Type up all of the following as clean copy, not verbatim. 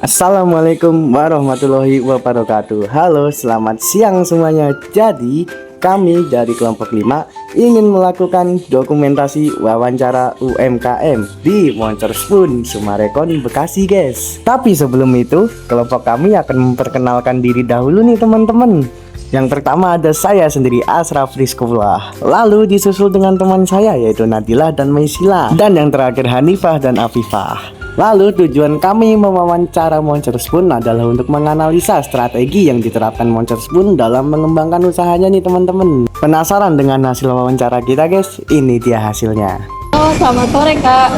Assalamualaikum warahmatullahi wabarakatuh. Halo, selamat siang semuanya. Jadi, kami dari kelompok 5 ingin melakukan dokumentasi wawancara UMKM di Monster Spoon, Sumarekon, Bekasi, guys. Tapi sebelum itu, kelompok kami akan memperkenalkan diri dahulu nih, teman-teman. Yang pertama ada saya sendiri, Asraf Rizqullah. Lalu disusul dengan teman saya yaitu Nadilah dan Maisila. Dan yang terakhir Hanifah dan Afifah. Lalu tujuan kami mewawancara Monster Spoon adalah untuk menganalisa strategi yang diterapkan Monster Spoon dalam mengembangkan usahanya nih, teman-teman. Penasaran dengan hasil wawancara kita, guys? Ini dia hasilnya. Halo, selamat sore Kak.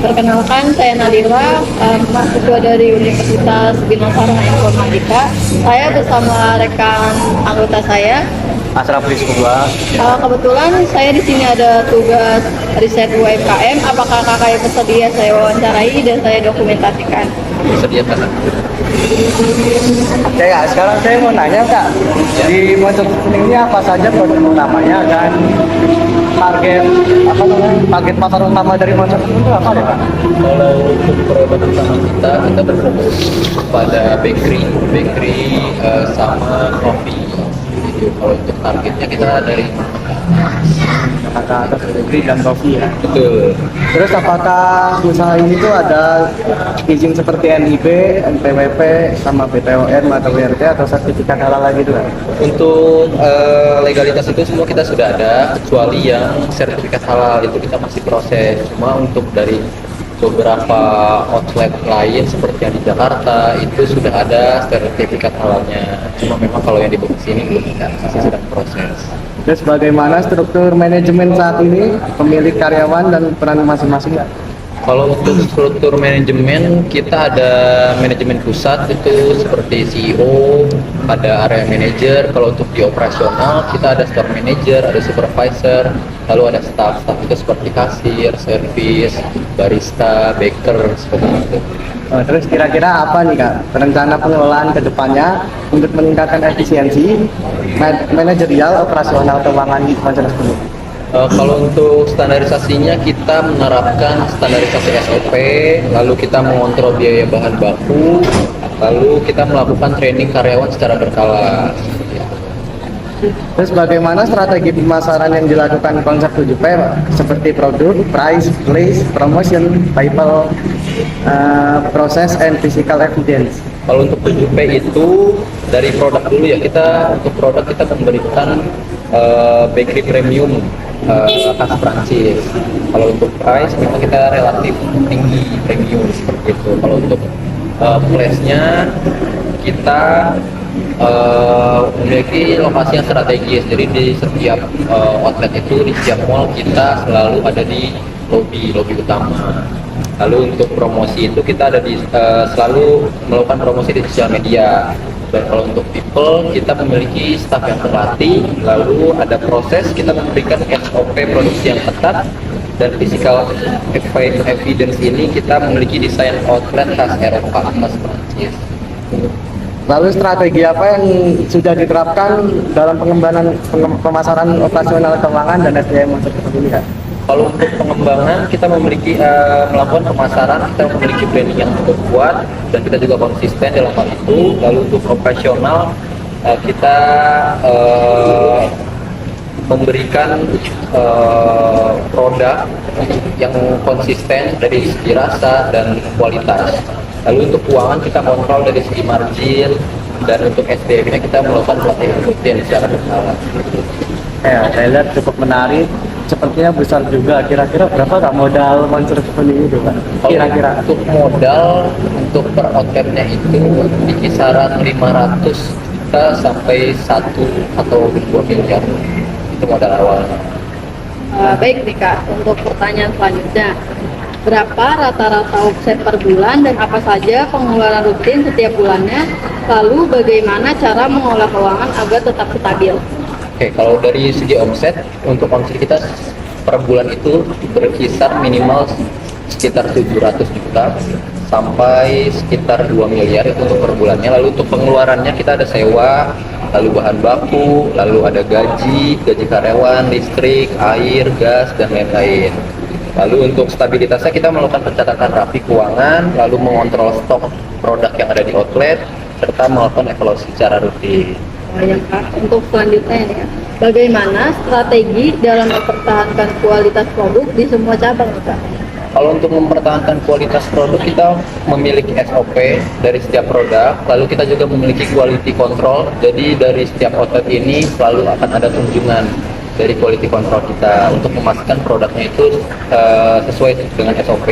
Perkenalkan, saya Nadira, mahasiswa dari Universitas Bina Sarana Informatika. Saya bersama rekan anggota saya. Asraf Rizqullah. Kebetulan saya di sini ada tugas riset UMKM. Apakah kakak yang bersedia saya wawancarai dan saya dokumentasikan? Bersedia Kak. Oke Kak, sekarang saya mau nanya Kak, di Monster Spoon ini apa saja produk utamanya dan target pasar utama dari Monster Spoon itu apa ya Kak? Kalau untuk produk utama kita berfokus pada bakery sama coffee. Itu kalau untuk targetnya kita dari Kata atas bakery dan kopi ya. betul. Terus apakah usaha ini tuh ada izin seperti NIB, NPWP, sama BPOM atau WRT atau sertifikat halal lagi tuh Kak? Untuk legalitas itu semua kita sudah ada, kecuali yang sertifikat halal itu kita masih proses. Cuma untuk dari beberapa outlet lain seperti yang di Jakarta itu sudah ada sertifikat halalnya. Cuma memang kalau yang di Bekasi ini belum ada, masih sedang proses. Terus bagaimana struktur manajemen saat ini, pemilik karyawan dan peran masing-masing Kak? Kalau untuk struktur manajemen, kita ada manajemen pusat itu seperti CEO, ada area manager. Kalau untuk di operasional, kita ada store manager, ada supervisor, lalu ada staff itu seperti kasir, servis, barista, baker, seperti itu. Terus kira-kira apa nih Kak rencana pengelolaan ke depannya untuk meningkatkan efisiensi manajerial operasional keuangan di Monster Spoon? Kalau untuk standarisasinya kita menerapkan standarisasi SOP, lalu kita mengontrol biaya bahan baku, lalu kita melakukan training karyawan secara berkala. Terus bagaimana strategi pemasaran yang dilakukan konsep 7P Pak? Seperti produk, price, place, promotion, people, proses, and physical evidence. Kalau untuk 7P itu dari produk dulu ya, kita untuk produk kita memberikan bakery premium khas Prancis. Kalau untuk price memang kita relatif tinggi premium seperti itu. Kalau untuk place-nya kita memiliki lokasi yang strategis. Jadi di setiap outlet itu, di setiap mall kita selalu ada di lobby utama. Lalu untuk promosi itu kita ada di selalu melakukan promosi di sosial media. Dan kalau untuk people, kita memiliki staff yang terlatih, lalu ada proses, kita memberikan SOP produksi yang ketat, dan physical evidence ini kita memiliki desain outlet khas Eropa, khas Prancis. Lalu strategi apa yang sudah diterapkan dalam pengembangan pemasaran operasional keuangan dan SDM Monster Spoon ini Kak? Kalau untuk pengembangan kita memiliki melakukan pemasaran, kita memiliki branding yang cukup kuat dan kita juga konsisten dalam hal itu. Lalu untuk operasional kita memberikan produk yang konsisten dari segi rasa dan kualitas. Lalu untuk keuangan kita kontrol dari segi margin, dan untuk SDM-nya kita melakukan pelatihan rutin secara berkala. Ya, saya lihat cukup menarik. Sepertinya besar juga. Kira-kira berapa Kak modal Monster Spoon ini tuh Kak? Kira-kira untuk modal untuk per outletnya itu di kisaran 500 juta sampai 1 atau 2 miliar. Itu modal awalnya. Baik nih Kak, untuk pertanyaan selanjutnya. Berapa rata-rata omset per bulan dan apa saja pengeluaran rutin setiap bulannya? Lalu bagaimana cara mengolah keuangan agar tetap stabil? Oke, kalau dari segi omset, untuk omset kita per bulan itu berkisar minimal sekitar 700 juta sampai sekitar 2 miliar itu untuk per bulannya. Lalu untuk pengeluarannya kita ada sewa, lalu bahan baku, lalu ada gaji karyawan, listrik, air, gas, dan lain-lain. Lalu untuk stabilitasnya kita melakukan pencatatan rapi keuangan, lalu mengontrol stok produk yang ada di outlet, serta melakukan evaluasi secara rutin. Ya Kak, untuk selanjutnya nih Kak, bagaimana strategi dalam mempertahankan kualitas produk di semua cabang nih, Kak? Kalau untuk mempertahankan kualitas produk, kita memiliki SOP dari setiap produk, lalu kita juga memiliki quality control. Jadi dari setiap outlet ini selalu akan ada kunjungan dari quality control kita untuk memastikan produknya itu sesuai dengan SOP.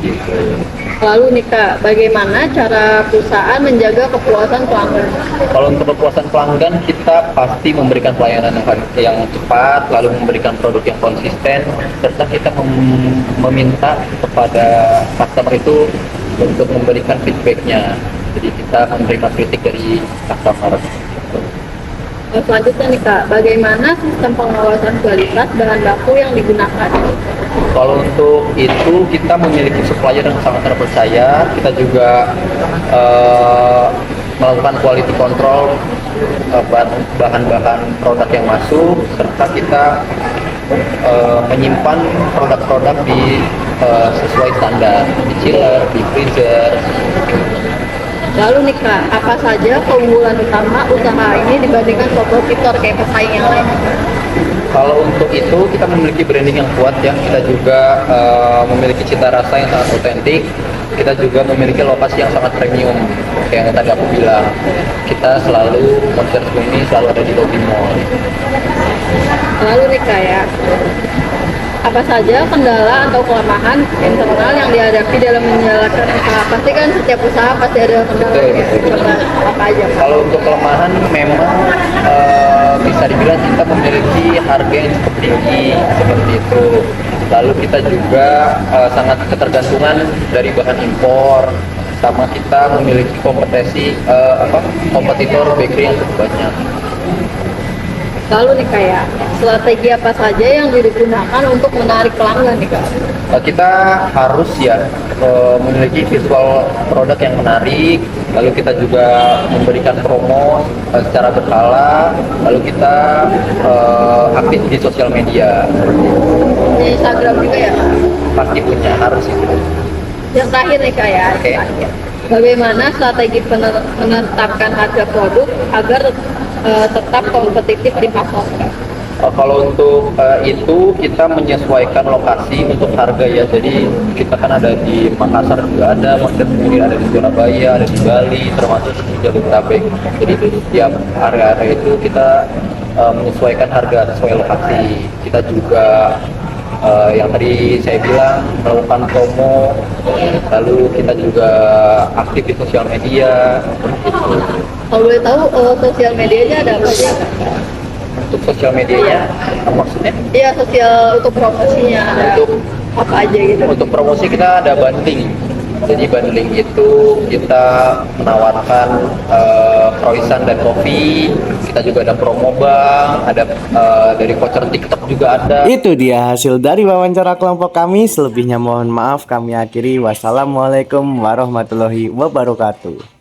Gitu. Lalu nih Kak, bagaimana cara perusahaan menjaga kepuasan pelanggan? Kalau untuk kepuasan pelanggan, kita pasti memberikan pelayanan yang cepat, lalu memberikan produk yang konsisten, serta kita meminta kepada customer itu untuk memberikan feedbacknya. Jadi kita menerima kritik dari customer. Selanjutnya nih Kak, bagaimana sistem pengawasan kualitas bahan baku yang digunakan? Kalau untuk itu kita memiliki supplier yang sangat terpercaya. Kita juga melakukan quality control bahan-bahan produk yang masuk, serta kita menyimpan produk-produk di sesuai standar di chiller, di freezer. Lalu nih Kak, apa saja keunggulan utama usaha ini dibandingkan kompetitor kayak pesaing yang lain? Kalau untuk itu kita memiliki branding yang kuat ya, kita juga memiliki cita rasa yang sangat otentik, kita juga memiliki lokasi yang sangat premium, kayak yang tadi aku bilang, kita selalu konser ini selalu ada di lobby mall. Lalu nih Kak ya, apa saja kendala atau kelemahan internal yang dihadapi dalam menjalankan usaha? Pasti kan setiap usaha pasti ada kendala. Betul. Apa aja? Kalau untuk kelemahan memang bisa dibilang kita memiliki harga yang cukup tinggi seperti itu. Lalu kita juga sangat ketergantungan dari bahan impor, sama kita memiliki kompetitor bakery yang cukup banyak. Lalu nih Kak ya, strategi apa saja yang digunakan untuk menarik pelanggan nih Kak? Kita harus ya memiliki visual produk yang menarik, lalu kita juga memberikan promo secara berkala, lalu kita aktif di sosial media. Di Instagram juga ya Kak? Pasti punya, harus itu. Yang terakhir nih Kak ya, Oke. bagaimana strategi menetapkan harga produk agar tetap kompetitif di pasar? Kalau untuk itu kita menyesuaikan lokasi untuk harga ya. Jadi kita kan ada di Makassar juga ada, kemudian ada di Surabaya, ada di Bali, termasuk di Jabodetabek. Jadi itu setiap area-area itu kita menyesuaikan harga sesuai lokasi. Kita juga yang tadi saya bilang melakukan promo, lalu kita juga aktif di sosial media. Kalau boleh tahu sosial medianya ada apa aja? Untuk sosial medianya, maksudnya? Iya, sosial untuk promosinya ada Untuk apa aja gitu? Untuk promosi kita ada bundling. Jadi bundling itu kita menawarkan croissant dan kopi. Kita juga ada promo bank, ada dari voucher TikTok juga ada. Itu dia hasil dari wawancara kelompok kami. Selebihnya mohon maaf kami akhiri. Wassalamualaikum warahmatullahi wabarakatuh.